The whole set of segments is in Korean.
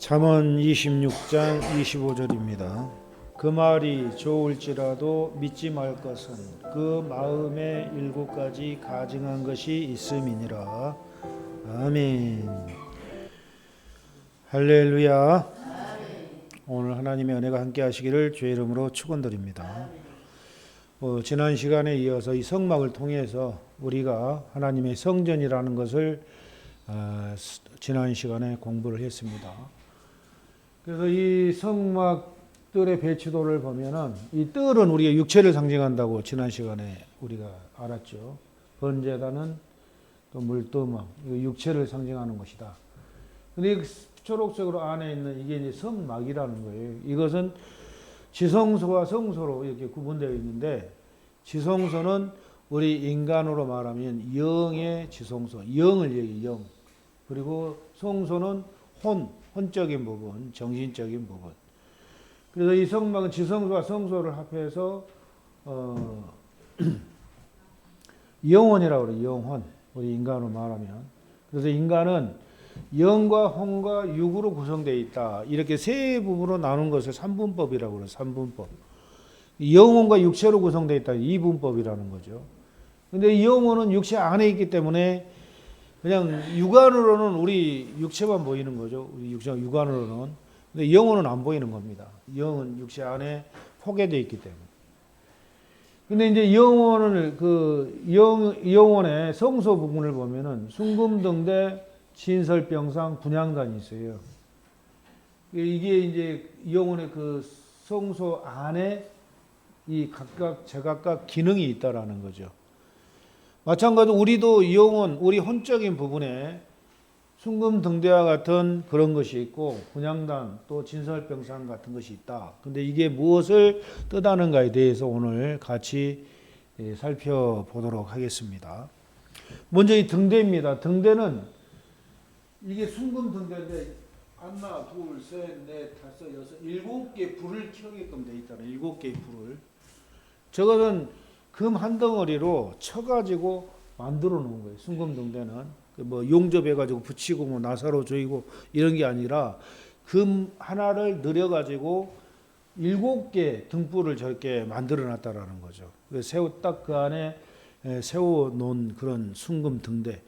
잠언 26장 25절입니다. 그 말이 좋을지라도 믿지 말 것은 그 마음에 7가지 가증한 것이 있음이니라. 아멘. 할렐루야. 오늘 하나님의 은혜가 함께 하시기를 주의 이름으로 축원드립니다. 지난 시간에 이어서 이 성막을 통해서 우리가 하나님의 성전이라는 것을 지난 시간에 공부를 했습니다. 그래서 이 성막들의 배치도를 보면은 이 뜰은 우리가 육체를 상징한다고 지난 시간에 우리가 알았죠. 번제단은 또 물두멍, 이거 육체를 상징하는 것이다. 근데 초록색으로 안에 있는 이게 이제 성막이라는 거예요. 이것은 지성소와 성소로 이렇게 구분되어 있는데, 지성소는 우리 인간으로 말하면 영의 지성소, 영을 얘기해요. 영. 그리고 성소는 혼적인 부분, 정신적인 부분. 그래서 이 성막은 지성소와 성소를 합해서 영혼이라고 그래요. 영혼. 우리 인간으로 말하면. 그래서 인간은 영과 혼과 육으로 구성되어 있다. 이렇게 세 부분으로 나눈 것을 삼분법이라고 그래요. 삼분법. 영혼과 육체로 구성되어 있다. 이분법이라는 거죠. 근데 이 영혼은 육체 안에 있기 때문에 그냥 육안으로는 우리 육체만 보이는 거죠. 우리 육안으로는. 근데 영혼은 안 보이는 겁니다. 영은 육체 안에 포개되어 있기 때문에. 근데 이제 영혼을 영혼의 성소 부분을 보면은 순금등대, 진설병상, 분향단이 있어요. 이게 이제 영혼의 그 성소 안에 이 각각 제각각 기능이 있다라는 거죠. 마찬가지로 우리도 영혼, 우리 혼적인 부분에 순금등대와 같은 그런 것이 있고 분향단 또 진설병상 같은 것이 있다. 근데 이게 무엇을 뜻하는가에 대해서 오늘 같이 살펴보도록 하겠습니다. 먼저 이 등대입니다. 등대는 이게 순금등대인데 하나, 둘, 셋, 넷, 다섯, 여섯, 7개 불을 켜게끔 돼 있다는 7개의 불을. 저것은 금 한 덩어리로 쳐가지고 만들어 놓은 거예요. 순금등대는 뭐 용접해가지고 붙이고 뭐 나사로 조이고 이런 게 아니라 금 하나를 늘여가지고 7개 등불을 저렇게 만들어 놨다라는 거죠. 딱 그 안에 세워 놓은 그런 순금등대.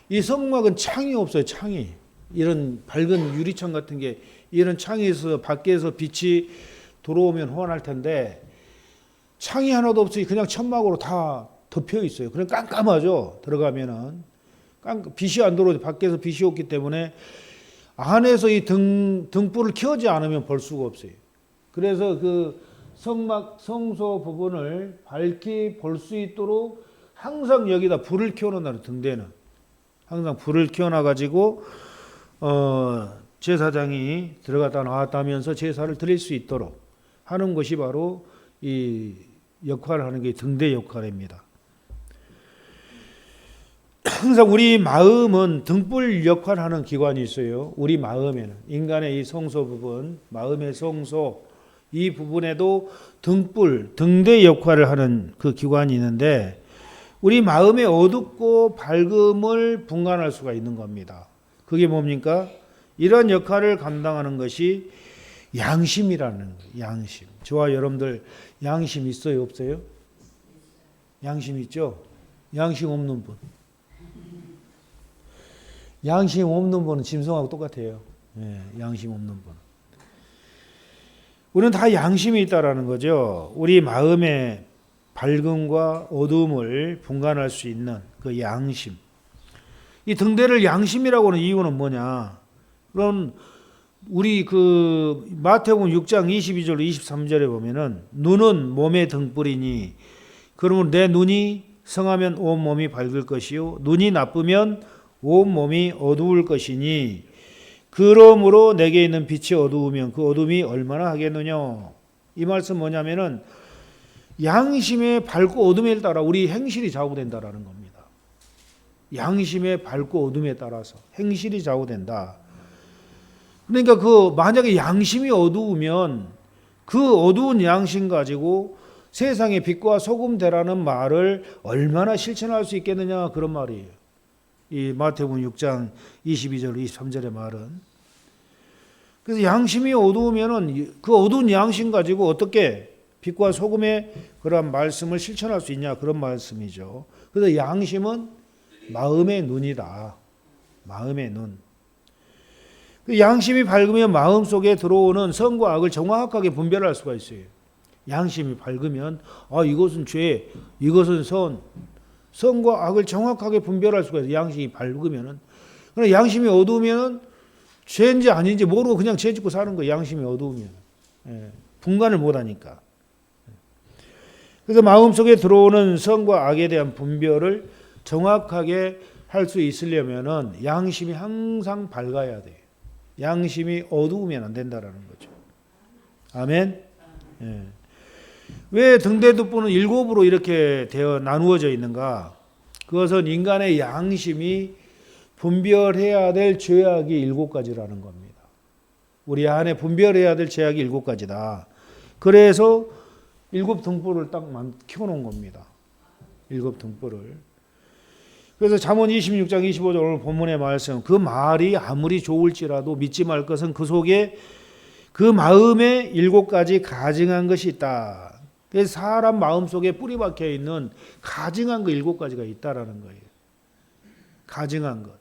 이 성막은 창이 없어요. 창이. 이런 밝은 유리창 같은 게 이런 창이 있어서 밖에서 빛이 들어오면 환할 텐데 창이 하나도 없이 그냥 천막으로 다 덮여 있어요. 그냥 깜깜하죠. 들어가면은 빛이 안 들어오죠. 밖에서 빛이 없기 때문에 안에서 이 등불을 켜지 않으면 볼 수가 없어요. 그래서 그 성막 성소 부분을 밝게 볼 수 있도록 항상 여기다 불을 켜놓는다는 등대는 항상 불을 켜놔 가지고 제사장이 들어갔다 나왔다 하면서 제사를 드릴 수 있도록 하는 것이 바로 이 역할을 하는 게 등대 역할입니다. 항상 우리 마음은 등불 역할을 하는 기관이 있어요. 우리 마음에는 인간의 이 성소 부분, 마음의 성소 이 부분에도 등불, 등대 역할을 하는 그 기관이 있는데 우리 마음의 어둡고 밝음을 분간할 수가 있는 겁니다. 그게 뭡니까? 이런 역할을 감당하는 것이 양심이라는 거예요. 양심. 저와 여러분들 양심 있어요? 없어요? 양심 있죠? 양심 없는 분. 양심 없는 분은 짐승하고 똑같아요. 양심 없는 분. 우리는 다 양심이 있다라는 거죠. 우리 마음의 밝음과 어둠을 분간할 수 있는 그 양심. 이 등대를 양심이라고 하는 이유는 뭐냐? 그럼 우리 그 마태복음 6장 22절 23절에 보면은 눈은 몸의 등불이니 그러면 내 눈이 성하면 온 몸이 밝을 것이요 눈이 나쁘면 온 몸이 어두울 것이니 그러므로 내게 있는 빛이 어두우면 그 어둠이 얼마나 하겠느냐. 이 말씀 뭐냐면은 양심의 밝고 어둠에 따라 우리 행실이 좌우된다라는 겁니다. 양심의 밝고 어둠에 따라서 행실이 좌우된다. 그러니까 만약에 양심이 어두우면 그 어두운 양심 가지고 세상의 빛과 소금 되라는 말을 얼마나 실천할 수 있겠느냐 그런 말이에요. 이 마태복음 6장 22절 23절의 말은 그래서 양심이 어두우면은 그 어두운 양심 가지고 어떻게 빛과 소금의 그러한 말씀을 실천할 수 있냐, 그런 말씀이죠. 그래서 양심은 마음의 눈이다. 마음의 눈. 양심이 밝으면 마음 속에 들어오는 선과 악을 정확하게 분별할 수가 있어요. 양심이 밝으면 이것은 죄, 이것은 선과 악을 정확하게 분별할 수가 있어요. 양심이 밝으면은. 그러나 양심이 어두우면은 죄인지 아닌지 모르고 그냥 죄 짓고 사는 거예요. 양심이 어두우면. 분간을 못하니까. 그래서 마음속에 들어오는 선과 악에 대한 분별을 정확하게 할 수 있으려면은 양심이 항상 밝아야 돼요. 양심이 어두우면 안 된다라는 거죠. 아멘. 왜 등대두부는 7으로 이렇게 되어 나누어져 있는가? 그것은 인간의 양심이 분별해야 될 죄악이 7가지라는 겁니다. 우리 안에 분별해야 될 죄악이 7가지다. 그래서 7등불을 딱 켜놓은 겁니다. 7등불을. 그래서 잠언 26장 25절 오늘 본문의 말씀, 그 말이 아무리 좋을지라도 믿지 말 것은 그 속에 그 마음에 7가지 가증한 것이 있다. 그래서 사람 마음 속에 뿌리 박혀 있는 가증한 거 7가지가 있다라는 거예요. 가증한 것,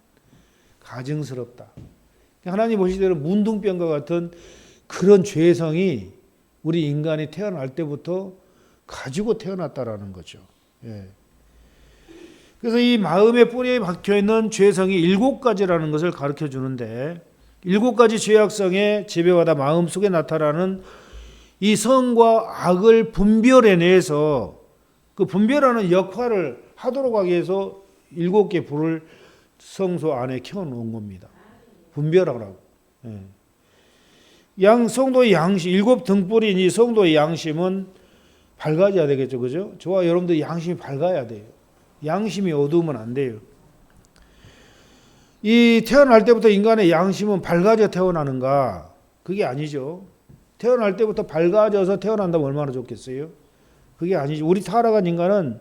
가증스럽다. 하나님 보시기에는 문둥병과 같은 그런 죄성이 우리 인간이 태어날 때부터 가지고 태어났다라는 거죠. 그래서 이 마음의 뿌리에 박혀 있는 죄성이 7가지라는 것을 가르쳐 주는데, 7가지 죄악성의 지배받아 마음 속에 나타나는 이 선과 악을 분별해내서 그 분별하는 역할을 하도록 하기 위해서 7개 불을 성소 안에 켜놓은 겁니다. 분별하라고. 성도의 양심, 7등불인 이 성도의 양심은 밝아져야 되겠죠. 그죠? 저와 여러분들 양심이 밝아야 돼요. 양심이 어두우면 안 돼요. 이 태어날 때부터 인간의 양심은 밝아져 태어나는가? 그게 아니죠. 태어날 때부터 밝아져서 태어난다면 얼마나 좋겠어요? 그게 아니죠. 우리 타락한 인간은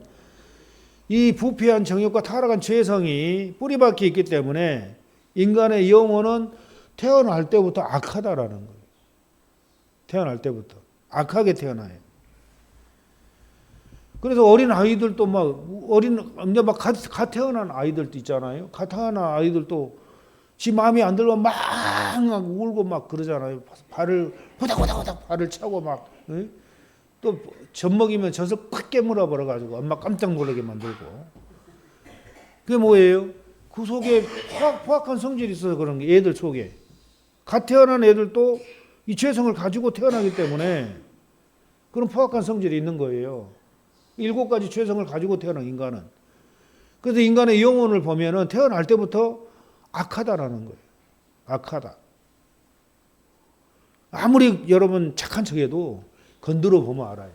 이 부패한 정욕과 타락한 죄성이 뿌리박혀 있기 때문에 인간의 영혼은 태어날 때부터 악하다라는 거예요. 태어날 때부터 악하게 태어나요. 그래서 어린 아이들도 갓 태어난 아이들도 있잖아요. 갓 태어난 아이들도 지 마음에 안 들면 막 울고 막 그러잖아요. 발을 후닥후닥 발을 차고 막 또 젖 먹이면 젖을 팍 깨물어 버려 가지고 엄마 깜짝 놀라게 만들고. 그게 뭐예요? 그 속에 포악한 성질이 있어서 그런 게, 애들 속에 갓 태어난 애들도 이 죄성을 가지고 태어나기 때문에 그런 포악한 성질이 있는 거예요. 7가지 죄성을 가지고 태어난 인간은. 그래서 인간의 영혼을 보면은 태어날 때부터 악하다라는 거예요. 악하다. 아무리 여러분 착한 척해도 건드려 보면 알아요.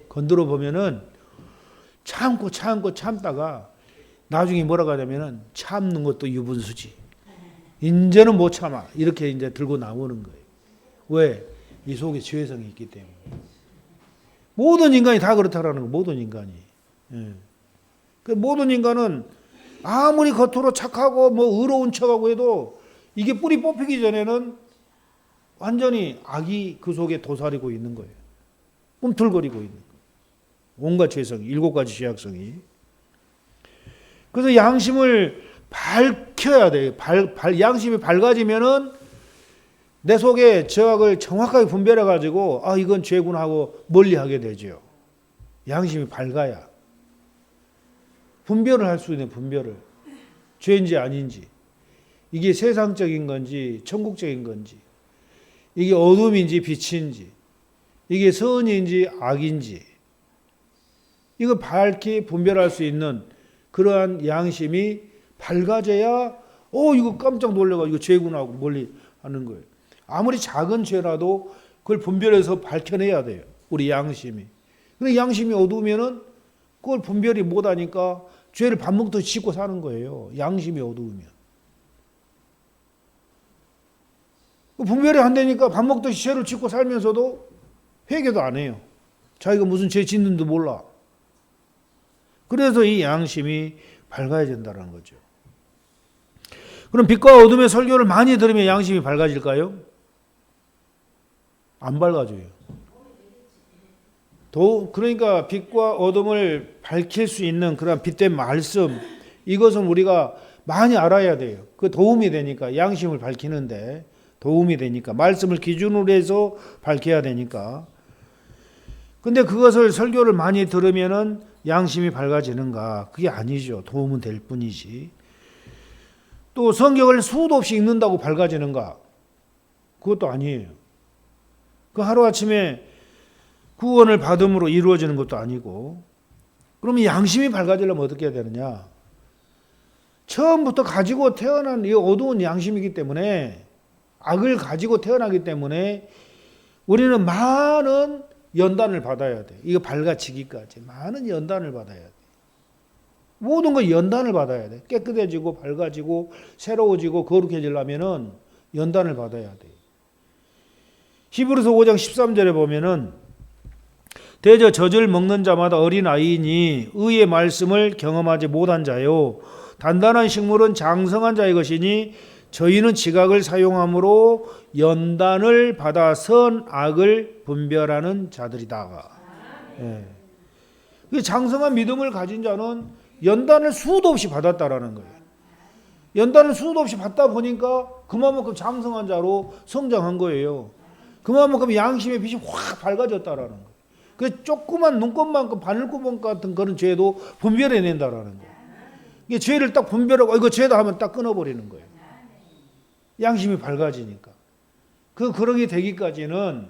건드려 보면은 참다가 나중에 뭐라고 하냐면은 참는 것도 유분수지. 이제는 못 참아. 이렇게 이제 들고 나오는 거예요. 왜? 이 속에 죄성이 있기 때문에. 모든 인간이 다 그렇다라는 거. 모든 인간이. 그 모든 인간은 아무리 겉으로 착하고 의로운 척하고 해도 이게 뿌리 뽑히기 전에는 완전히 악이 그 속에 도사리고 있는 거예요. 꿈틀거리고 있는 거예요. 온갖 죄성이, 7가지 죄악성이. 그래서 양심을 밝혀야 돼요. 양심이 밝아지면은 내 속에 죄악을 정확하게 분별해가지고 이건 죄구나 하고 멀리하게 되죠. 양심이 밝아야 분별을 할 수 있는, 분별을 죄인지 아닌지, 이게 세상적인 건지 천국적인 건지, 이게 어둠인지 빛인지, 이게 선인지 악인지, 이거 밝게 분별할 수 있는 그러한 양심이 밝아져야 이거 깜짝 놀래가 이거 죄구나 하고 멀리 하는 거예요. 아무리 작은 죄라도 그걸 분별해서 밝혀내야 돼요. 우리 양심이. 근데 양심이 어두우면은 그걸 분별이 못하니까 죄를 밥 먹듯이 짓고 사는 거예요. 양심이 어두우면. 분별이 안 되니까 밥 먹듯이 죄를 짓고 살면서도 회개도 안 해요. 자기가 무슨 죄 짓는지도 몰라. 그래서 이 양심이 밝아야 된다는 거죠. 그럼 빛과 어둠의 설교를 많이 들으면 양심이 밝아질까요? 안 밝아져요. 그러니까 빛과 어둠을 밝힐 수 있는 그런 빛된 말씀, 이것은 우리가 많이 알아야 돼요. 그 도움이 되니까, 양심을 밝히는데 도움이 되니까, 말씀을 기준으로 해서 밝혀야 되니까. 근데 그것을 설교를 많이 들으면은 양심이 밝아지는가? 그게 아니죠. 도움은 될 뿐이지. 또 성경을 수도 없이 읽는다고 밝아지는가? 그것도 아니에요. 그 하루아침에 구원을 받음으로 이루어지는 것도 아니고. 그러면 양심이 밝아지려면 어떻게 해야 되느냐? 처음부터 가지고 태어난 이 어두운 양심이기 때문에, 악을 가지고 태어나기 때문에 우리는 많은 연단을 받아야 돼. 이거 밝아지기까지 많은 연단을 받아야 돼. 모든 거 연단을 받아야 돼. 깨끗해지고 밝아지고 새로워지고 거룩해지려면은 연단을 받아야 돼. 히브리서 5장 13절에 보면은 대저 젖을 먹는 자마다 어린아이니 의의 말씀을 경험하지 못한 자요 단단한 식물은 장성한 자의 것이니 저희는 지각을 사용함으로 연단을 받아 선악을 분별하는 자들이다. 예. 장성한 믿음을 가진 자는 연단을 수도 없이 받았다라는 거예요. 연단을 수도 없이 받다 보니까 그만큼 장성한 자로 성장한 거예요. 그만큼 양심의 빛이 확 밝아졌다라는 거예요. 그 조그만 눈곱만큼 바늘구멍 같은 그런 죄도 분별해낸다라는 거예요. 이게 죄를 딱 분별하고 이거 죄다 하면 딱 끊어버리는 거예요. 양심이 밝아지니까. 그러게 되기까지는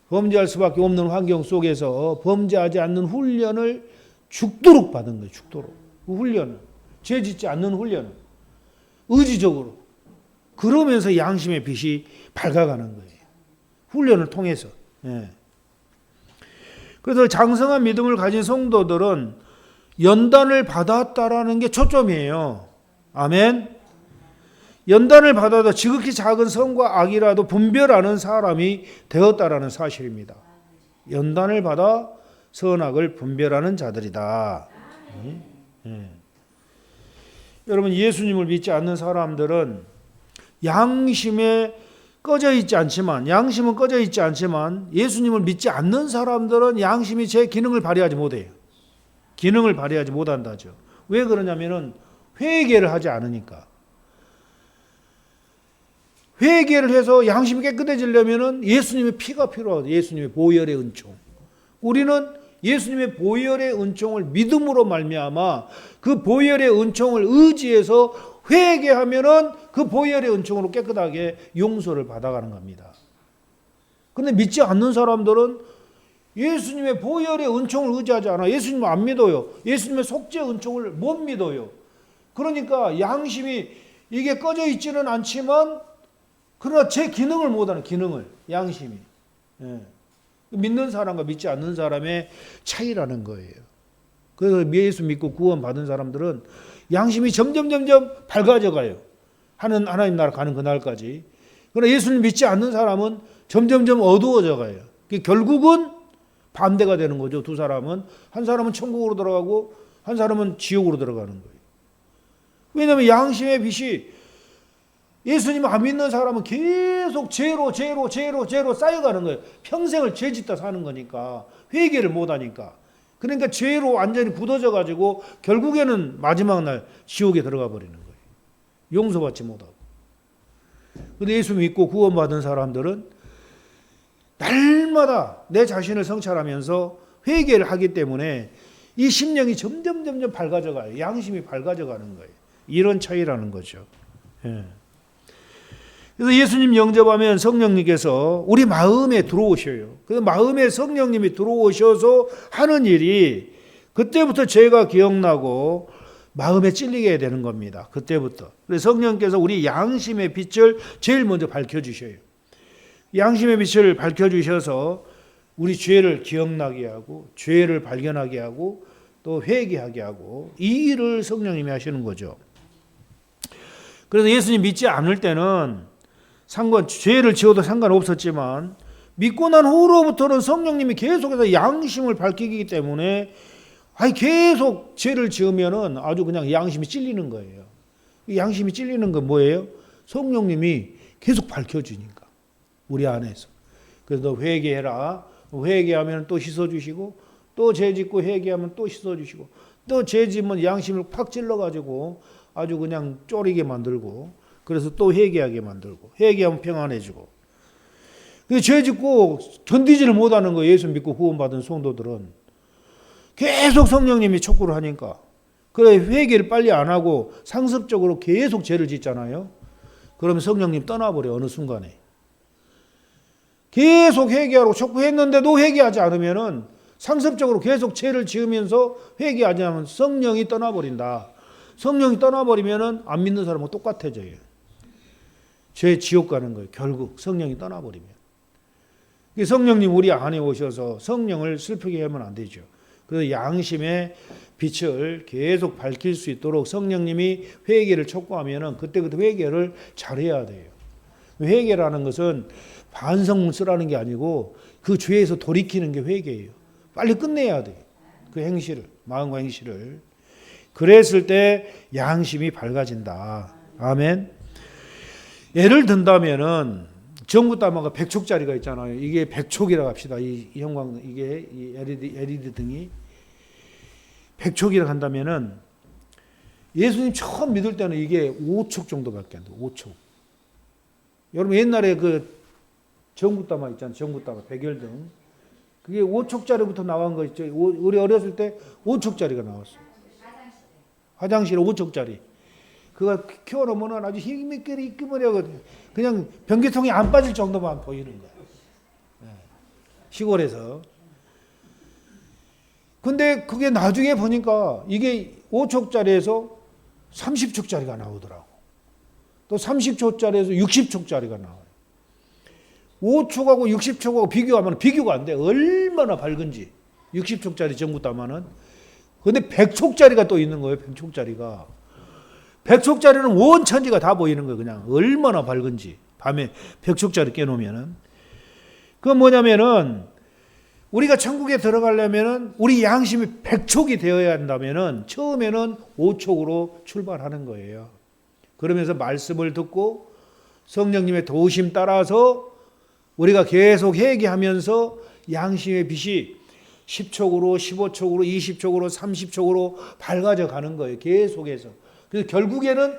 범죄할 수밖에 없는 환경 속에서 범죄하지 않는 훈련을 죽도록 받은 거예요. 죽도록. 그 훈련을. 죄 짓지 않는 훈련을. 의지적으로. 그러면서 양심의 빛이 밝아가는 거예요. 훈련을 통해서. 예. 그래서 장성한 믿음을 가진 성도들은 연단을 받았다라는 게 초점이에요. 아멘. 연단을 받아도 지극히 작은 선과 악이라도 분별하는 사람이 되었다라는 사실입니다. 연단을 받아 선악을 분별하는 자들이다. 여러분, 예수님을 믿지 않는 사람들은 양심은 꺼져 있지 않지만 예수님을 믿지 않는 사람들은 양심이 제 기능을 발휘하지 못해요. 기능을 발휘하지 못한다죠. 왜 그러냐면은 회개를 하지 않으니까. 회개를 해서 양심이 깨끗해지려면은 예수님의 피가 필요하다. 예수님의 보혈의 은총. 우리는 예수님의 보혈의 은총을 믿음으로 말미암아 그 보혈의 은총을 의지해서 회개하면은 그 보혈의 은총으로 깨끗하게 용서를 받아가는 겁니다. 근데 믿지 않는 사람들은 예수님의 보혈의 은총을 의지하지 않아. 예수님을 안 믿어요. 예수님의 속죄 은총을 못 믿어요. 그러니까 양심이 이게 꺼져 있지는 않지만 그러나 제 기능을 못하는 기능을 양심이 믿는 사람과 믿지 않는 사람의 차이라는 거예요. 그래서 예수 믿고 구원 받은 사람들은 양심이 점점 밝아져 가요. 하나님 나라 가는 그날까지. 그러나 예수님 믿지 않는 사람은 점점 어두워져 가요. 결국은 반대가 되는 거죠. 두 사람은. 한 사람은 천국으로 들어가고 한 사람은 지옥으로 들어가는 거예요. 왜냐하면 양심의 빛이 예수님 안 믿는 사람은 계속 죄로 쌓여가는 거예요. 평생을 죄 짓다 사는 거니까. 회개를 못하니까. 그러니까 죄로 완전히 굳어져 가지고 결국에는 마지막 날 지옥에 들어가 버리는 거예요. 용서받지 못하고. 그런데 예수 믿고 구원받은 사람들은 날마다 내 자신을 성찰하면서 회개를 하기 때문에 이 심령이 점점 밝아져 가요. 양심이 밝아져 가는 거예요. 이런 차이라는 거죠. 예. 그래서 예수님 영접하면 성령님께서 우리 마음에 들어오셔요. 그 마음에 성령님이 들어오셔서 하는 일이 그때부터 죄가 기억나고 마음에 찔리게 되는 겁니다. 그때부터. 그래서 성령께서 우리 양심의 빛을 제일 먼저 밝혀주셔요. 양심의 빛을 밝혀주셔서 우리 죄를 기억나게 하고 죄를 발견하게 하고 또 회개하게 하고 이 일을 성령님이 하시는 거죠. 그래서 예수님 믿지 않을 때는 죄를 지어도 상관없었지만 믿고 난 후로부터는 성령님이 계속해서 양심을 밝히기 때문에 계속 죄를 지으면은 아주 그냥 양심이 찔리는 거예요. 이 양심이 찔리는 건 뭐예요? 성령님이 계속 밝혀주니까 우리 안에서. 그래서 너 회개해라. 회개하면 또 씻어주시고 또 죄짓고 회개하면 또 씻어주시고 또 죄짓면 양심을 팍 찔러가지고 아주 그냥 쪼리게 만들고 그래서 또 회개하게 만들고 회개하면 평안해지고 죄짓고 견디지를 못하는 거예요. 예수 믿고 구원받은 성도들은 계속 성령님이 촉구를 하니까 그래 회개를 빨리 안 하고 상습적으로 계속 죄를 짓잖아요. 그러면 성령님 떠나버려 어느 순간에. 계속 회개하라고 촉구했는데도 회개하지 않으면은 상습적으로 계속 죄를 지으면서 회개하지 않으면 성령이 떠나버린다. 성령이 떠나버리면은 안 믿는 사람은 똑같아져요. 죄 지옥 가는 거예요. 결국 성령이 떠나버리면. 성령님 우리 안에 오셔서 성령을 슬프게 하면 안 되죠. 그래서 양심의 빛을 계속 밝힐 수 있도록 성령님이 회개를 촉구하면은 그때그때 회개를 잘해야 돼요. 회개라는 것은 반성문 쓰라는 게 아니고 그 죄에서 돌이키는 게 회개예요. 빨리 끝내야 돼요. 그 행실을, 마음과 행실을. 그랬을 때 양심이 밝아진다. 아멘. 예를 든다면은 전구따마가 100촉짜리가 있잖아요. 이게 100촉이라고 합시다. 이 형광 이게 이 LED 등이 100촉이라고 한다면은 예수님 처음 믿을 때는 이게 5촉 정도밖에 안 돼요. 5촉. 여러분 옛날에 그 전구따마 있잖아요. 전구따마 백열등. 그게 5촉짜리부터 나온 거 있죠. 우리 어렸을 때 5촉짜리가 나왔어요. 화장실에 5촉짜리. 그거 키워놓으면 아주 힘있게 이끄머려거든요. 그냥 변기통이 안 빠질 정도만 보이는 거예요. 시골에서. 근데 그게 나중에 보니까 이게 5촉짜리에서 30촉짜리가 나오더라고. 또 30촉짜리에서 60촉짜리가 나와요. 5촉하고 60촉하고 비교하면 비교가 안 돼. 얼마나 밝은지. 60촉짜리 전구따마는. 근데 100촉짜리가 또 있는 거예요. 100촉짜리가. 100촉짜리는 온 천지가 다 보이는 거예요. 그냥 얼마나 밝은지. 밤에 100촉짜리 깨놓으면은. 그건 뭐냐면은 우리가 천국에 들어가려면은 우리 양심이 100촉이 되어야 한다면은 처음에는 5촉으로 출발하는 거예요. 그러면서 말씀을 듣고 성령님의 도우심 따라서 우리가 계속 회개하면서 양심의 빛이 10촉으로 15촉으로 20촉으로 30촉으로 밝아져 가는 거예요. 계속해서. 그래서 결국에는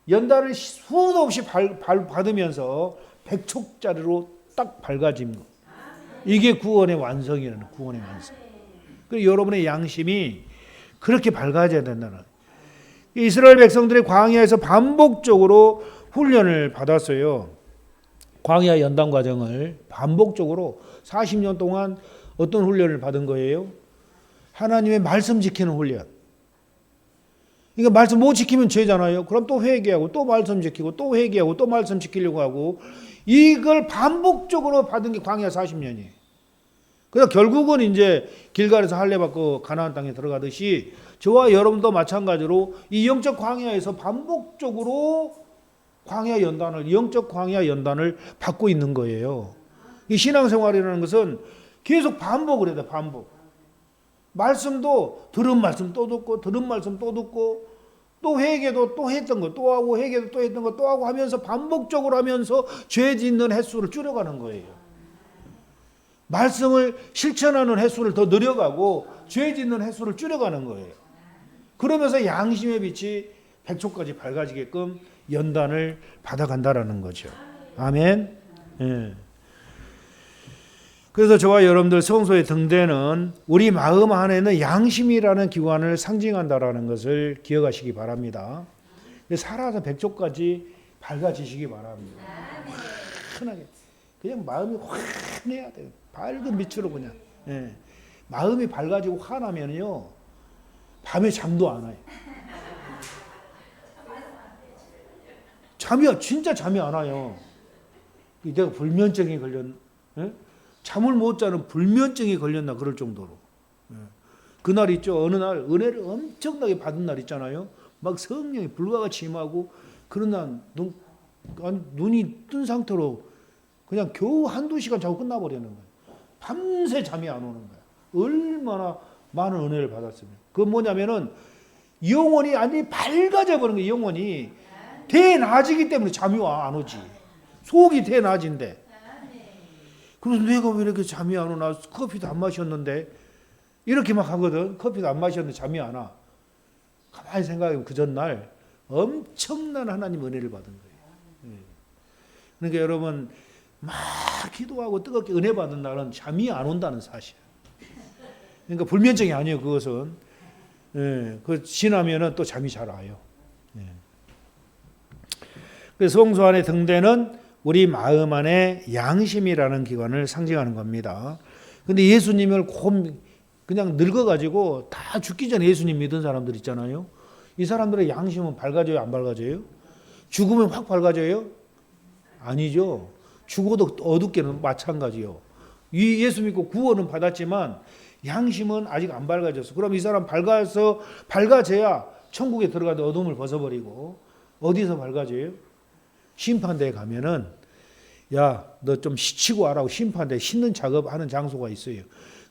연단을 수도 없이 받으면서 100촉짜리로 딱 밝아진 거. 이게 구원의 완성이라는 구원의 완성. 그리고 여러분의 양심이 그렇게 밝아져야 된다는. 이스라엘 백성들이 광야에서 반복적으로 훈련을 받았어요. 광야 연단 과정을 반복적으로 40년 동안 어떤 훈련을 받은 거예요? 하나님의 말씀 지키는 훈련. 그러니까 말씀 못 지키면 죄잖아요. 그럼 또 회개하고 또 말씀 지키고 또 회개하고 또 말씀 지키려고 하고 이걸 반복적으로 받은 게 광야 40년이에요. 그래서 결국은 이제 길갈에서 할례 받고 가나안 땅에 들어가듯이 저와 여러분도 마찬가지로 이 영적 광야에서 반복적으로 광야 연단을 영적 광야 연단을 받고 있는 거예요. 이 신앙생활이라는 것은 계속 반복을 해야 돼. 반복. 말씀도 들은 말씀 또 듣고 들은 말씀 또 듣고 또 회개도 또 했던 거 또 하고 회개도 또 했던 거 또 하고 하면서 반복적으로 하면서 죄 짓는 횟수를 줄여가는 거예요. 말씀을 실천하는 횟수를 더 늘려가고 죄 짓는 횟수를 줄여가는 거예요. 그러면서 양심의 빛이 100촉까지 밝아지게끔 연단을 받아간다라는 거죠. 아멘. 예. 그래서 저와 여러분들 성소의 등대는 우리 마음 안에는 양심이라는 기관을 상징한다라는 것을 기억하시기 바랍니다. 살아서 100촉까지 밝아지시기 바랍니다. 환하게. 그냥 마음이 환해야 돼요. 밝은 빛으로 그냥. 예. 마음이 밝아지고 환하면요. 밤에 잠도 안 와요. 진짜 잠이 안 와요. 내가 불면증이 예? 잠을 못 자는 불면증이 걸렸나 그럴 정도로. 그날 있죠. 어느 날 은혜를 엄청나게 받은 날 있잖아요. 막 성령이 불과 같이 임하고 그런 날 눈이 뜬 상태로 그냥 겨우 한두 시간 자고 끝나버리는 거예요. 밤새 잠이 안 오는 거예요. 얼마나 많은 은혜를 받았으면. 그건 뭐냐면은 영혼이 완전히 밝아져 버린 거예요. 영혼이 대낮이기 때문에 잠이 안 오지. 속이 대낮인데. 그래서 내가 왜 이렇게 잠이 안 오나? 커피도 안 마셨는데 이렇게 막 하거든. 커피도 안 마셨는데 잠이 안 와. 가만히 생각해보면 그 전날 엄청난 하나님 은혜를 받은 거예요. 그러니까 여러분 막 기도하고 뜨겁게 은혜 받은 날은 잠이 안 온다는 사실. 그러니까 불면증이 아니에요. 그것은. 그 지나면은 또 잠이 잘 와요. 그래서 성소 안의 등대는 우리 마음 안에 양심이라는 기관을 상징하는 겁니다. 근데 예수님을 그냥 늙어가지고 다 죽기 전에 예수님 믿은 사람들 있잖아요. 이 사람들의 양심은 밝아져요, 안 밝아져요? 죽으면 확 밝아져요? 아니죠. 죽어도 어둡게는 마찬가지요. 이 예수 믿고 구원은 받았지만 양심은 아직 안 밝아졌어. 그럼 이 사람 밝아져야 천국에 들어가도 어둠을 벗어버리고 어디서 밝아져요? 심판대에 가면은 야, 너 좀 씻히고 와라고 심판대 씻는 작업하는 장소가 있어요.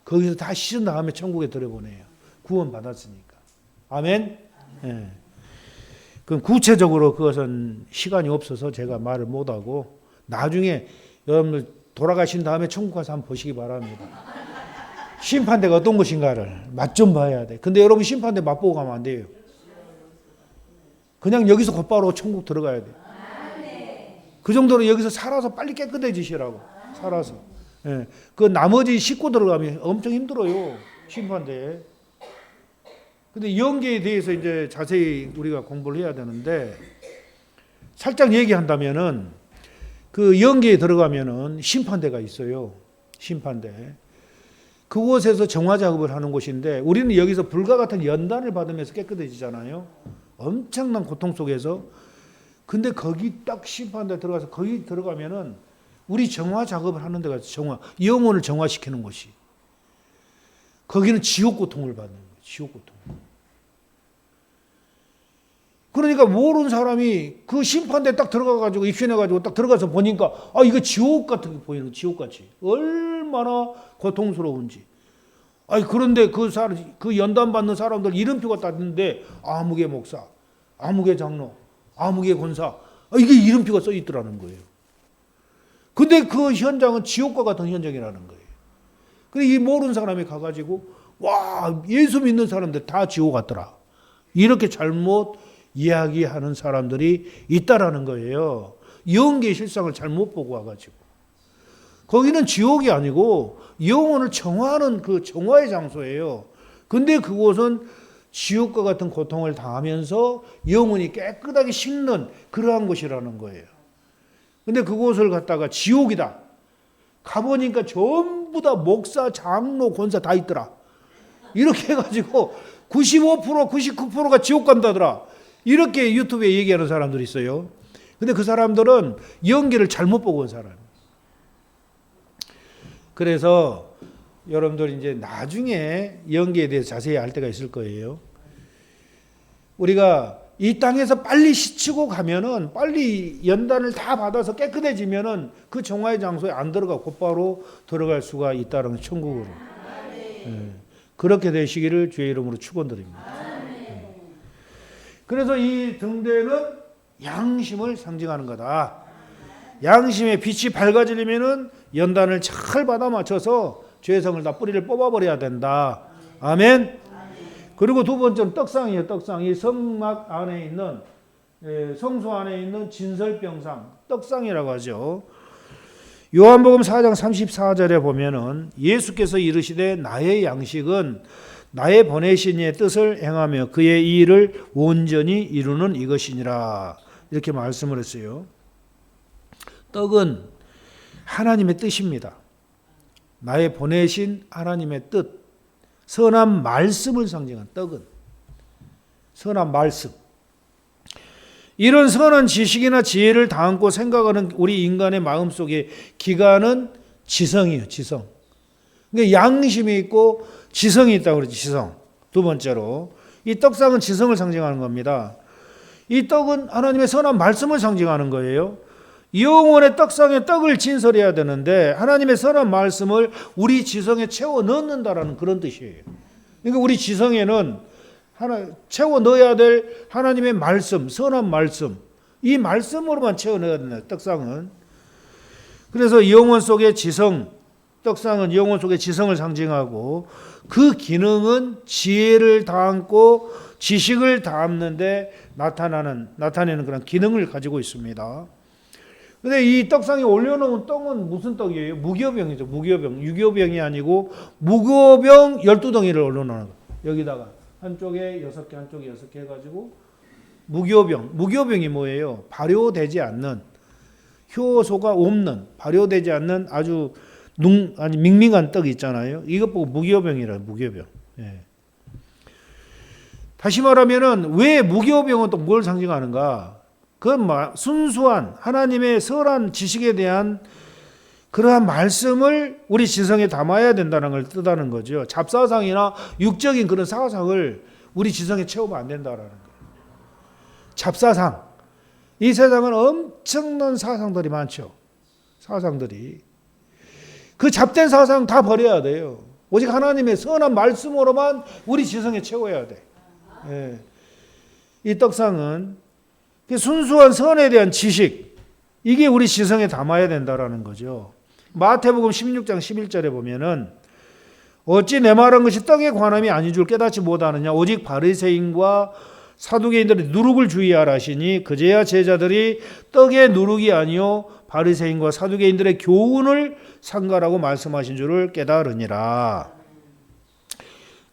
거기서 다 씻은 다음에 천국에 들어보내요. 구원 받았으니까. 아멘. 예. 그럼 구체적으로 그것은 시간이 없어서 제가 말을 못하고 나중에 여러분들 돌아가신 다음에 천국 가서 한번 보시기 바랍니다. 심판대가 어떤 것인가를 맛 좀 봐야 돼. 근데 여러분 심판대 맛보고 가면 안 돼요. 그냥 여기서 곧바로 천국 들어가야 돼. 그 정도로 여기서 살아서 빨리 깨끗해지시라고. 살아서. 예. 그 나머지 씻고 들어가면 엄청 힘들어요. 심판대에. 근데 영계에 대해서 이제 자세히 우리가 공부를 해야 되는데 살짝 얘기한다면은 그 영계에 들어가면은 심판대가 있어요. 심판대. 그곳에서 정화 작업을 하는 곳인데 우리는 여기서 불과 같은 연단을 받으면서 깨끗해지잖아요. 엄청난 고통 속에서. 근데 거기 딱 심판대 들어가서 거기 들어가면은 우리 정화 작업을 하는 데가 영혼을 정화시키는 곳이. 거기는 지옥 고통을 받는 거예요. 지옥 고통. 그러니까 모르는 사람이 그 심판대 딱 들어가가지고 입신해가지고 딱 들어가서 보니까 아 이거 지옥 같은 게 보이는 거 지옥같이 얼마나 고통스러운지. 아니 그런데 그 연단 받는 사람들 이름표가 땄는데 아무개 목사, 아무개 장로, 아무개 권사 이게 이름표가 써 있더라는 거예요. 근데 그 현장은 지옥과 같은 현장이라는 거예요. 근데 이 모르는 사람이 가가지고 와 예수 믿는 사람들 다 지옥 같더라. 이렇게 잘못 이야기하는 사람들이 있다라는 거예요. 영계의 실상을 잘못 보고 와가지고. 거기는 지옥이 아니고 영혼을 정화하는 그 정화의 장소예요. 근데 그곳은 지옥과 같은 고통을 당하면서 영혼이 깨끗하게 씻는 그러한 곳이라는 거예요. 근데 그곳을 갔다가 지옥이다. 가보니까 전부 다 목사, 장로, 권사 다 있더라. 이렇게 해가지고 95%, 99%가 지옥 간다더라. 이렇게 유튜브에 얘기하는 사람들이 있어요. 근데 그 사람들은 연기를 잘못 보고 온 사람이에요. 그래서 여러분들 이제 나중에 연기에 대해서 자세히 알 때가 있을 거예요. 우리가 이 땅에서 빨리 씻히고 가면은 빨리 연단을 다 받아서 깨끗해지면은 그 정화의 장소에 안 들어가 곧바로 들어갈 수가 있다는 천국으로. 네. 그렇게 되시기를 주의 이름으로 축원드립니다. 그래서 이 등대는 양심을 상징하는 거다. 양심의 빛이 밝아지려면은 연단을 잘 받아 맞춰서 죄성을 다 뿌리를 뽑아버려야 된다. 아멘. 그리고 두 번째는 떡상이에요. 떡상이 성막 안에 있는 성소 안에 있는 진설병상 떡상이라고 하죠. 요한복음 4장 34절에 보면은 예수께서 이르시되 나의 양식은 나의 보내신 이의 뜻을 행하며 그의 이 일을 온전히 이루는 이것이니라. 이렇게 말씀을 했어요. 떡은 하나님의 뜻입니다. 나의 보내신 하나님의 뜻, 선한 말씀을 상징한 떡은 선한 말씀. 이런 선한 지식이나 지혜를 담고 생각하는 우리 인간의 마음속에 기관은 지성이에요. 지성. 그러니까 양심이 있고 지성이 있다고 그러죠. 지성. 두 번째로 이 떡상은 지성을 상징하는 겁니다. 이 떡은 하나님의 선한 말씀을 상징하는 거예요. 영혼의 떡상에 떡을 진설해야 되는데 하나님의 선한 말씀을 우리 지성에 채워 넣는다라는 그런 뜻이에요. 그러니까 우리 지성에는 채워 넣어야 될 하나님의 말씀, 선한 말씀, 이 말씀으로만 채워 넣어야 된다. 떡상은. 그래서 영혼 속의 지성, 떡상은 영혼 속의 지성을 상징하고 그 기능은 지혜를 담고 지식을 담는데 나타내는 그런 기능을 가지고 있습니다. 근데 이 떡상에 올려놓은 떡은 무슨 떡이에요? 무교병이죠. 무교병. 유교병이 아니고 무교병 12덩이를 올려놓는 거예요. 여기다가 한쪽에 6개, 한쪽에 6개 해가지고 무교병. 무교병이 뭐예요? 발효되지 않는, 효소가 없는, 발효되지 않는 아주 밍밍한 떡 있잖아요. 이것 보고 무교병이라 무교병. 예. 다시 말하면은 왜 무교병은 또 뭘 상징하는가? 그건 순수한 하나님의 선한 지식에 대한 그러한 말씀을 우리 지성에 담아야 된다는 걸 뜻하는 거죠. 잡사상이나 육적인 그런 사상을 우리 지성에 채우면 안 된다라는 거예요. 잡사상. 이 세상은 엄청난 사상들이 많죠. 사상들이. 그 잡된 사상 다 버려야 돼요. 오직 하나님의 선한 말씀으로만 우리 지성에 채워야 돼. 예. 이 떡상은 순수한 선에 대한 지식, 이게 우리 지성에 담아야 된다라는 거죠. 마태복음 16장 11절에 보면은 어찌 내 말한 것이 떡에 관함이 아닌 줄 깨닫지 못하느냐 오직 바리새인과 사두개인들의 누룩을 주의하라 하시니 그제야 제자들이 떡의 누룩이 아니요 바리새인과 사두개인들의 교훈을 삼가라고 말씀하신 줄을 깨달으니라.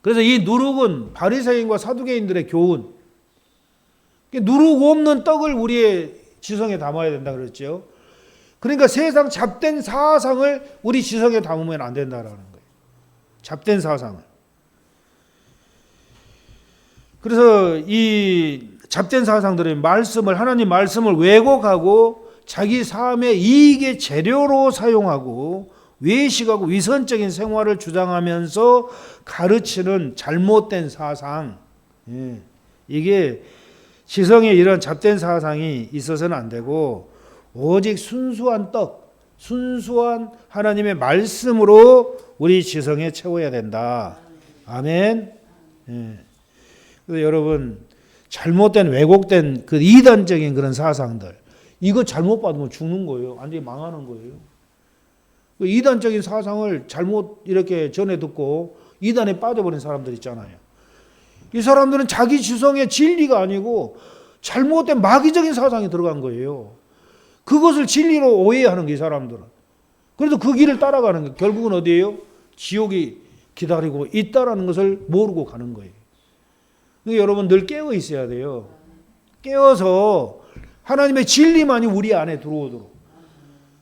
그래서 이 누룩은 바리새인과 사두개인들의 교훈, 누룩 없는 떡을 우리의 지성에 담아야 된다 그랬죠. 그러니까 세상 잡된 사상을 우리 지성에 담으면 안 된다라는 거예요. 잡된 사상을. 그래서 이 잡된 사상들의 말씀을, 하나님 말씀을 왜곡하고 자기 삶의 이익의 재료로 사용하고 외식하고 위선적인 생활을 주장하면서 가르치는 잘못된 사상, 이게 지성에 이런 잡된 사상이 있어서는 안 되고 오직 순수한 떡, 순수한 하나님의 말씀으로 우리 지성에 채워야 된다. 아멘. 그래서 여러분, 잘못된 왜곡된 그 이단적인 그런 사상들, 이거 잘못 받으면 죽는 거예요. 완전히 망하는 거예요. 이단적인 사상을 잘못 이렇게 전해 듣고 이단에 빠져버린 사람들 있잖아요. 이 사람들은 자기 지성의 진리가 아니고 잘못된 마귀적인 사상이 들어간 거예요. 그것을 진리로 오해하는 게 이 사람들은. 그래도 그 길을 따라가는 게 결국은 어디예요? 지옥이 기다리고 있다라는 것을 모르고 가는 거예요. 그러니까 여러분 늘 깨어 있어야 돼요. 깨어서 하나님의 진리만이 우리 안에 들어오도록,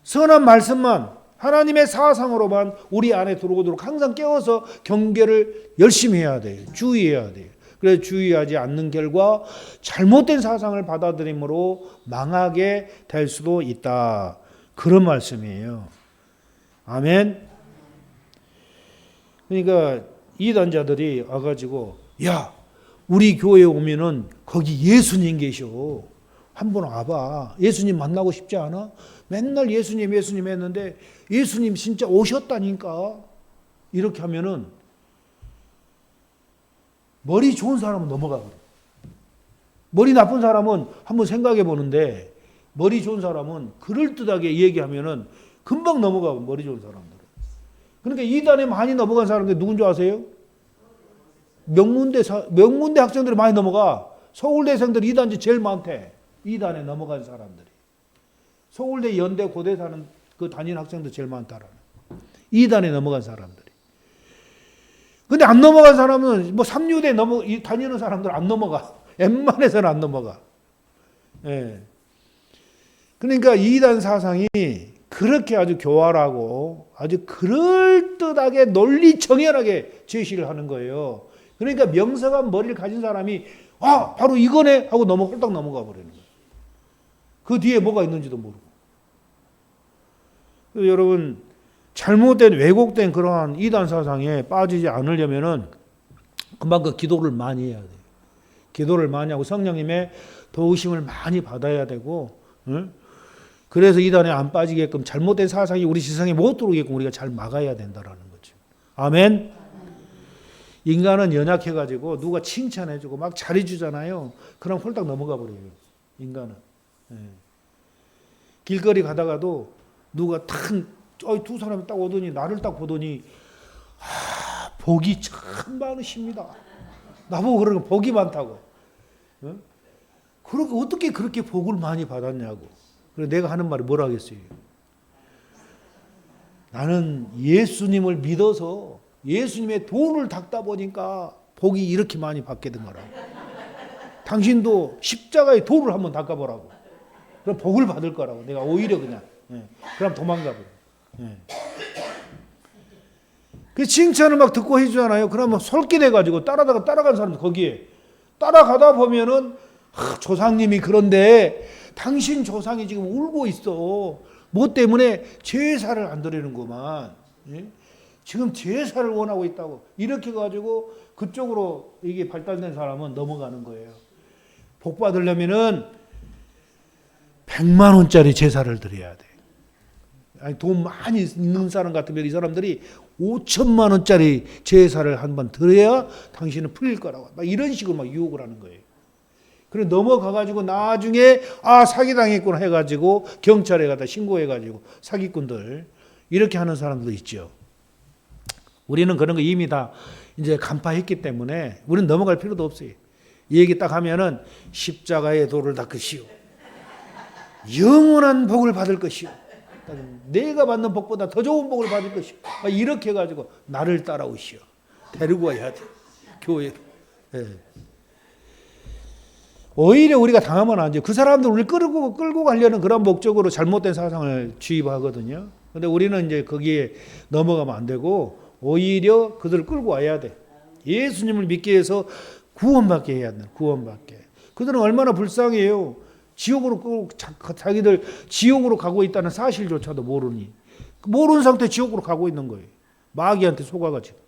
선한 말씀만, 하나님의 사상으로만 우리 안에 들어오도록 항상 깨어서 경계를 열심히 해야 돼요. 주의해야 돼요. 그래서 주의하지 않는 결과 잘못된 사상을 받아들임으로 망하게 될 수도 있다. 그런 말씀이에요. 아멘. 그러니까 이단자들이 와가지고 야, 우리 교회에 오면은 거기 예수님 계셔. 한번 와봐. 예수님 만나고 싶지 않아? 맨날 예수님 했는데 예수님 진짜 오셨다니까. 이렇게 하면은 머리 좋은 사람은 넘어가 버려. 머리 나쁜 사람은 한번 생각해 보는데 머리 좋은 사람은 그럴듯하게 얘기하면은 금방 넘어가 버려. 머리 좋은 사람들은. 그러니까 이단에 많이 넘어간 사람들 누군 줄 아세요? 명문대 학생들이 많이 넘어가. 서울대생들이 이단지 제일 많대. 이단에 넘어간 사람들이. 서울대, 연대, 고대 사는 그 다니는 학생도 제일 많다라는. 이단에 넘어간 사람들이. 근데 안 넘어간 사람은 뭐 삼류대 다니는 사람들 안 넘어가. 웬만해서는 안 넘어가. 예. 그러니까 이단 사상이 그렇게 아주 교활하고 아주 그럴듯하게 논리정연하게 제시를 하는 거예요. 그러니까 명석한 머리를 가진 사람이 바로 이거네 하고 홀딱 넘어가 버리는 거예요. 그 뒤에 뭐가 있는지도 모르고. 여러분, 잘못된 왜곡된 그러한 이단 사상에 빠지지 않으려면은 금방 그 기도를 많이 해야 돼요. 기도를 많이 하고 성령님의 도우심을 많이 받아야 되고, 그래서 이단에 안 빠지게끔 잘못된 사상이 우리 지성에 못 들어오게끔 우리가 잘 막아야 된다라는 거죠. 아멘. 인간은 연약해가지고 누가 칭찬해주고 막 잘해주잖아요. 그럼 홀딱 넘어가 버려요. 인간은. 예. 길거리 가다가도 누가 두 사람이 딱 오더니 나를 딱 보더니 복이 참 많으십니다. 나보고 그러는 거 복이 많다고. 어? 그렇게 어떻게 그렇게 복을 많이 받았냐고. 그래서 내가 하는 말이 뭐라 하겠어요. 나는 예수님을 믿어서 예수님의 도를 닦다 보니까 복이 이렇게 많이 받게 된 거라고. 당신도 십자가의 도를 한번 닦아보라고. 그럼 복을 받을 거라고. 내가 오히려 그냥. 그럼 도망가 버려. 그 칭찬을 막 듣고 해주잖아요. 그러면 솔깃해가지고 따라간 사람도 거기에 따라가다 보면은 조상님이 그런데 당신 조상이 지금 울고 있어. 뭐 때문에 제사를 안 드리는구만. 지금 제사를 원하고 있다고. 이렇게 가지고 그쪽으로 이게 발달된 사람은 넘어가는 거예요. 복 받으려면은 100만 원짜리 제사를 드려야 돼. 아니, 돈 많이 있는 사람 같으면 이 사람들이 5천만 원짜리 제사를 한번 드려야 당신은 풀릴 거라고. 막 이런 식으로 막 유혹을 하는 거예요. 그래 넘어가가지고 나중에 사기당했구나 해가지고 경찰에 가다 신고해가지고 사기꾼들 이렇게 하는 사람도 있죠. 우리는 그런 거 이미 다 이제 간파했기 때문에 우리는 넘어갈 필요도 없어요. 이 얘기 딱 하면은 십자가의 도를 닦으시오. 영원한 복을 받을 것이오. 내가 받는 복보다 더 좋은 복을 받을 것이오. 이렇게 해가지고 나를 따라오시오. 데리고 와야 돼. 교회로. 오히려 우리가 당하면 안 돼요. 그 사람들 우리 끌고 가려는 그런 목적으로 잘못된 사상을 주입하거든요. 근데 우리는 이제 거기에 넘어가면 안 되고 오히려 그들을 끌고 와야 돼. 예수님을 믿기 위해서 구원받게 해야 돼. 구원받게. 그들은 얼마나 불쌍해요. 지옥으로 자기들 지옥으로 가고 있다는 사실조차도 모르는 상태 지옥으로 가고 있는 거예요. 마귀한테 속아가지고.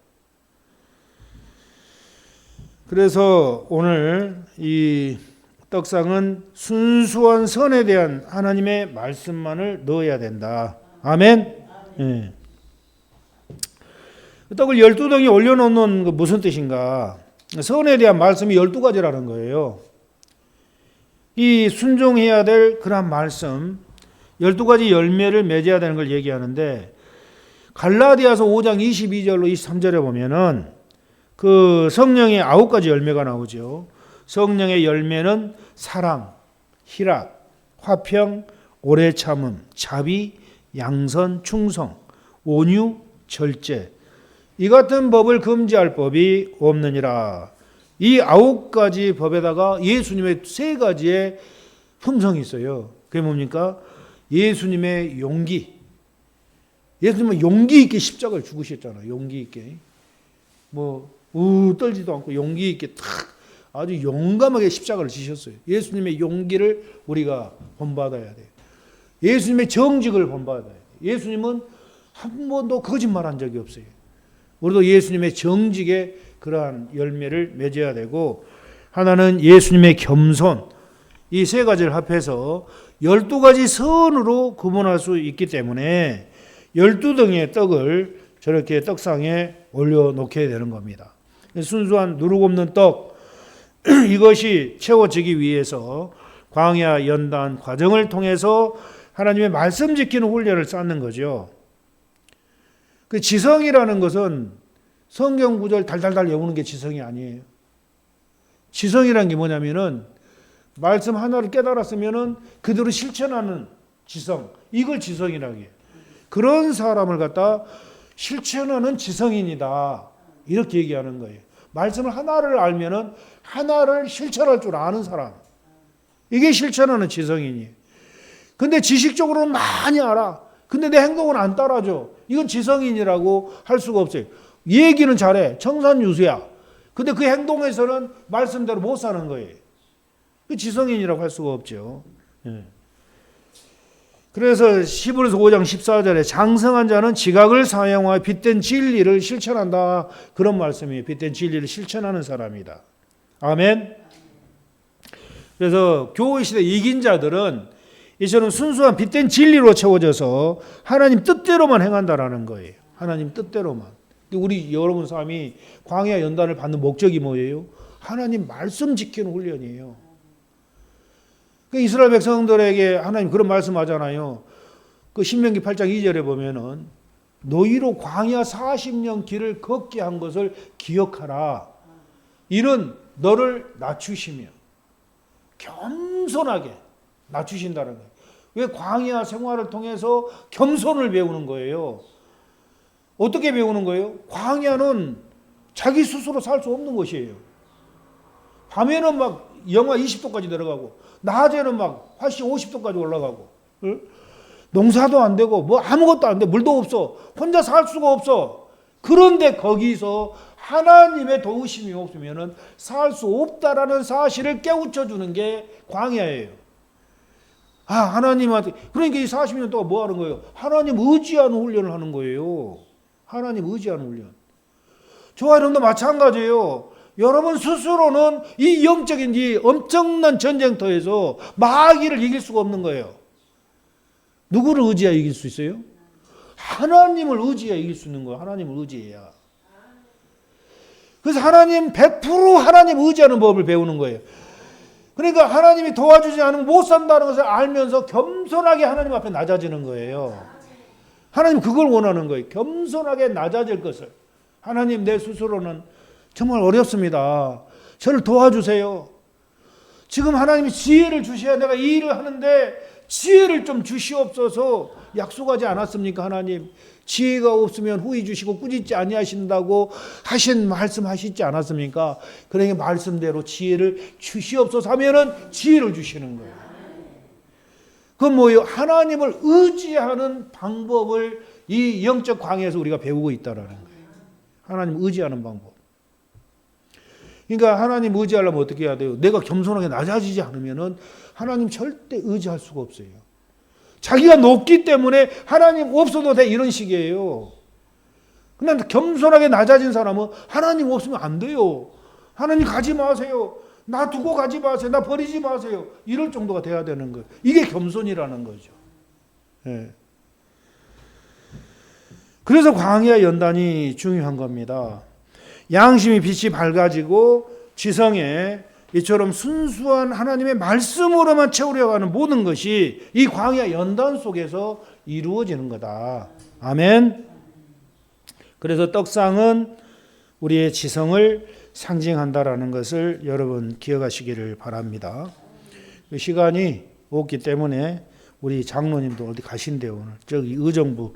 그래서 오늘 이 떡상은 순수한 선에 대한 하나님의 말씀만을 넣어야 된다. 아멘. 예. 떡을 12덩이 올려놓는 거 무슨 뜻인가? 선에 대한 말씀이 12가지라는 거예요. 이 순종해야 될 그런 말씀 12가지 열매를 맺어야 되는 걸 얘기하는데 갈라디아서 5장 22절로 23절에 보면은 그 성령의 9가지 열매가 나오죠. 성령의 열매는 사랑, 희락, 화평, 오래 참음, 자비, 양선, 충성, 온유, 절제. 이 같은 법을 금지할 법이 없느니라. 이 9가지 법에다가 예수님의 3가지의 품성이 있어요. 그게 뭡니까? 예수님의 용기. 예수님은 용기 있게 십자가를 죽으셨잖아요. 용기 있게. 떨지도 않고 용기 있게 탁 아주 용감하게 십자가를 지셨어요. 예수님의 용기를 우리가 본받아야 돼요. 예수님의 정직을 본받아야 돼요. 예수님은 한 번도 거짓말한 적이 없어요. 우리도 예수님의 정직에 그러한 열매를 맺어야 되고 하나는 예수님의 겸손. 이 3가지를 합해서 12가지 선으로 구분할 수 있기 때문에 12덩이의 떡을 저렇게 떡상에 올려놓게 되는 겁니다. 순수한 누룩 없는 떡 이것이 채워지기 위해서 광야 연단 과정을 통해서 하나님의 말씀 지키는 훈련을 쌓는 거죠. 그 지성이라는 것은 성경 구절 달달달 외우는 게 지성이 아니에요. 지성이란 게 뭐냐면은 말씀 하나를 깨달았으면은 그대로 실천하는 지성. 이걸 지성이라고 해요. 그런 사람을 갖다 실천하는 지성인이다. 이렇게 얘기하는 거예요. 말씀을 하나를 알면은 하나를 실천할 줄 아는 사람. 이게 실천하는 지성인이에요. 근데 지식적으로는 많이 알아. 근데 내 행동은 안 따라줘. 이건 지성인이라고 할 수가 없어요. 얘기는 잘해. 청산유수야. 근데 그 행동에서는 말씀대로 못 사는 거예요. 그 지성인이라고 할 수가 없죠. 예. 그래서 히브리서 5장 14절에 장성한 자는 지각을 사용하여 빗된 진리를 실천한다. 그런 말씀이에요. 빗된 진리를 실천하는 사람이다. 아멘. 그래서 교회 시대 이긴 자들은 이처럼 순수한 빗된 진리로 채워져서 하나님 뜻대로만 행한다라는 거예요. 하나님 뜻대로만. 근데 우리 여러분 삶이 광야 연단을 받는 목적이 뭐예요? 하나님 말씀 지키는 훈련이에요. 그 이스라엘 백성들에게 하나님 그런 말씀하잖아요. 그 신명기 8장 2절에 보면은 너희로 광야 40년 길을 걷게 한 것을 기억하라. 이는 너를 낮추시며 겸손하게 낮추신다는 거예요. 왜 광야 생활을 통해서 겸손을 배우는 거예요? 어떻게 배우는 거예요? 광야는 자기 스스로 살 수 없는 것이에요. 밤에는 막 영하 20도까지 내려가고 낮에는 막 80, 50도까지 올라가고 농사도 안 되고 뭐 아무것도 안 돼. 물도 없어. 혼자 살 수가 없어. 그런데 거기서 하나님의 도우심이 없으면 살 수 없다라는 사실을 깨우쳐 주는 게 광야예요. 아, 하나님한테. 그러니까 이 40년 동안 뭐 하는 거예요? 하나님 의지하는 훈련을 하는 거예요. 하나님 의지하는 훈련. 저와 여러분도 마찬가지예요. 여러분 스스로는 이 영적인 이 엄청난 전쟁터에서 마귀를 이길 수가 없는 거예요. 누구를 의지해야 이길 수 있어요? 하나님을 의지해야 이길 수 있는 거예요. 하나님을 의지해야. 그래서 하나님 100% 하나님 의지하는 법을 배우는 거예요. 그러니까 하나님이 도와주지 않으면 못 산다는 것을 알면서 겸손하게 하나님 앞에 낮아지는 거예요. 하나님 그걸 원하는 거예요. 겸손하게 낮아질 것을. 하나님 내 스스로는 정말 어렵습니다. 저를 도와주세요. 지금 하나님이 지혜를 주셔야 내가 이 일을 하는데 지혜를 좀 주시옵소서 약속하지 않았습니까? 하나님 지혜가 없으면 후히 주시고 꾸짖지 아니하신다고 말씀하시지 않았습니까? 그러니까 말씀대로 지혜를 주시옵소서 하면은 지혜를 주시는 거예요. 그건 뭐예요? 하나님을 의지하는 방법을 이 영적 광야에서 우리가 배우고 있다라는 거예요. 하나님 의지하는 방법. 그러니까 하나님 의지하려면 어떻게 해야 돼요? 내가 겸손하게 낮아지지 않으면은 하나님 절대 의지할 수가 없어요. 자기가 높기 때문에 하나님 없어도 돼 이런 식이에요. 그런데 겸손하게 낮아진 사람은 하나님 없으면 안 돼요. 하나님 가지 마세요. 나 두고 가지 마세요. 나 버리지 마세요. 이럴 정도가 돼야 되는 거예요. 이게 겸손이라는 거죠. 네. 그래서 광야 연단이 중요한 겁니다. 양심이 빛이 밝아지고 지성에 이처럼 순수한 하나님의 말씀으로만 채우려고 하는 모든 것이 이 광야 연단 속에서 이루어지는 거다. 아멘. 그래서 떡상은 우리의 지성을 상징한다라는 것을 여러분 기억하시기를 바랍니다. 시간이 없기 때문에 우리 장로님도 어디 가신대요. 오늘 저기 의정부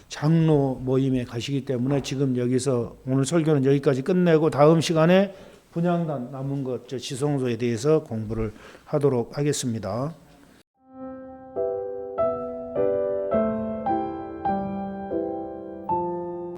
장로 모임에 가시기 때문에 지금 여기서 오늘 설교는 여기까지 끝내고 다음 시간에 분향단 남은 것 지성소에 대해서 공부를 하도록 하겠습니다.